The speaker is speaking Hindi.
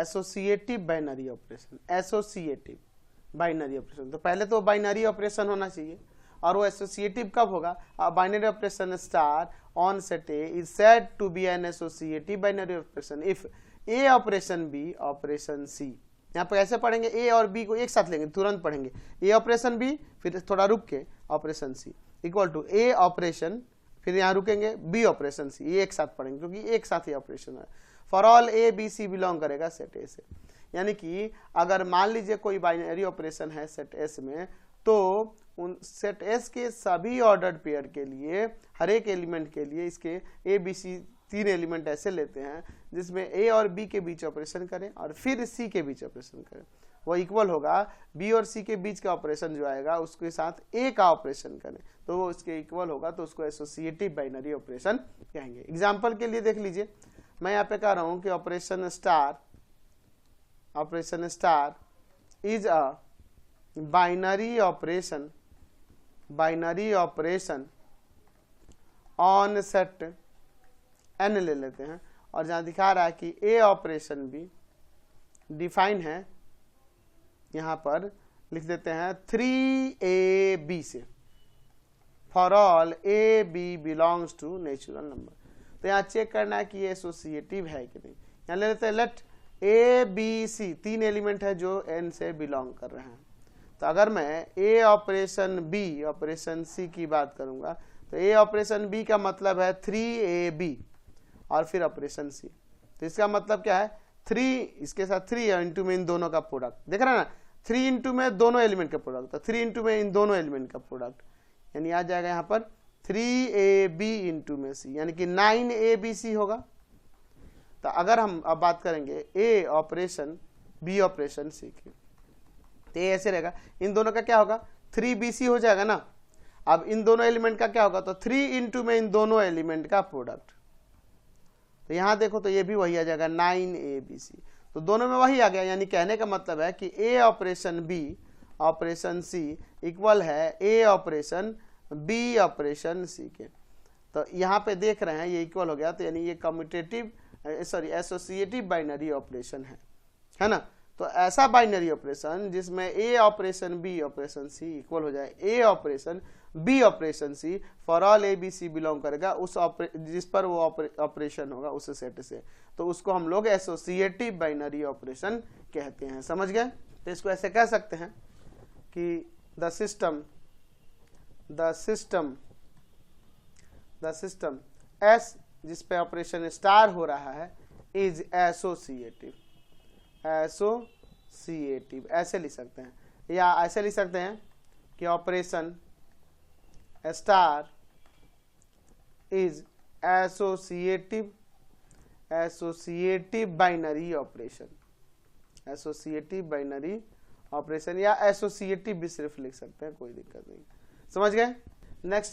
Associative binary operation, associative binary operation. तो पहले तो बाइनरी ऑपरेशन होना चाहिए, और वो एसोसिएटिव कब होगा? Binary operation star on set A is said to be an associative binary operation if A operation B operation C. यहाँ पर कैसे पढ़ेंगे? ए और बी को एक साथ लेंगे, तुरंत पढ़ेंगे। ए ऑपरेशन बी, फिर थोड़ा रुक के operation C equal to A operation, फिर यहाँ रुकेंगे बी ऑपरेशन सी, ये एक साथ पढ़ेंगे क्योंकि एक साथ ही ऑपरेशन है। For all A B C belong करेगा सेट ए से। यानी कि अगर मान लीजिए कोई बाइनरी ऑपरेशन है सेट एस में, तो उन सेट एस के सभी ऑर्डर्ड पेयर के लिए, हर एक एलिमेंट के लिए, इसके ए बी सी तीन एलिमेंट ऐसे लेते हैं जिसमें ए और बी के बीच ऑपरेशन करें और फिर सी के बीच ऑपरेशन करें, वो इक्वल होगा बी और सी के बीच का ऑपरेशन जो आएगा उसके साथ ए का ऑपरेशन करें, तो वो उसके इक्वल होगा, तो उसको एसोसिएटिव बाइनरी ऑपरेशन कहेंगे। एग्जाम्पल के लिए देख लीजिए, मैं यहाँ पे कह रहा हूं कि operation star is a binary operation on set N ले लेते हैं, और जहां दिखा रहा है कि ए ऑपरेशन भी डिफाइन है, यहां पर लिख देते हैं 3ab से, for all A B belongs to natural number. तो यहाँ चेक करना है कि ये एसोसिएटिव है कि नहीं। यहाँ ले लेते हैं लेट ए बी सी, तीन एलिमेंट है जो एन से बिलोंग कर रहे हैं। तो अगर मैं ए ऑपरेशन बी ऑपरेशन सी की बात करूंगा, तो ए ऑपरेशन बी का मतलब है 3ab और फिर ऑपरेशन सी। तो इसका मतलब क्या है? 3 इसके साथ 3 इंटू में इन दोनों का प्रोडक्ट, देख रहे हैं ना, 3 इंटू में दोनों एलिमेंट का प्रोडक्ट, तो 3 इंटू में इन दोनों एलिमेंट का प्रोडक्ट, यानी आ जाएगा यहाँ पर 3ab इंटू में सी, यानी कि 9abc होगा। तो अगर हम अब बात करेंगे ए ऑपरेशन बी ऑपरेशन सी की, तो ये ऐसे रहेगा, इन दोनों का क्या होगा? 3bc हो जाएगा ना। अब इन दोनों एलिमेंट का क्या होगा? तो 3 इंटू में इन दोनों एलिमेंट का प्रोडक्ट, तो यहां देखो तो ये भी वही आ जाएगा 9abc, तो दोनों में वही आ गया। यानी कहने का मतलब है कि ए operation B operation C equal है ए ऑपरेशन बी ऑपरेशन सी के। तो यहाँ पे देख रहे हैं ये इक्वल हो गया, तो यानी ये कम्यूटेटिव एसोसिएटिव बाइनरी ऑपरेशन है ना। तो ऐसा बाइनरी ऑपरेशन जिसमें A operation B operation C equal हो जाए A operation B operation C, for all A B C belong करेगा उस जिस पर वो ऑपरेशन होगा उस सेट से, तो उसको हम लोग एसोसिएटिव बाइनरी ऑपरेशन कहते हैं। समझ गए? तो इसको ऐसे कह सकते हैं कि द सिस्टम एस जिस पे ऑपरेशन स्टार हो रहा है इज एसोसिएटिव, ऐसे लिख सकते हैं, या ऐसे लिख सकते हैं कि operation star is associative binary operation, या एसोसिएटिव भी सिर्फ लिख सकते हैं, कोई दिक्कत नहीं। समझ गए? नेक्स्ट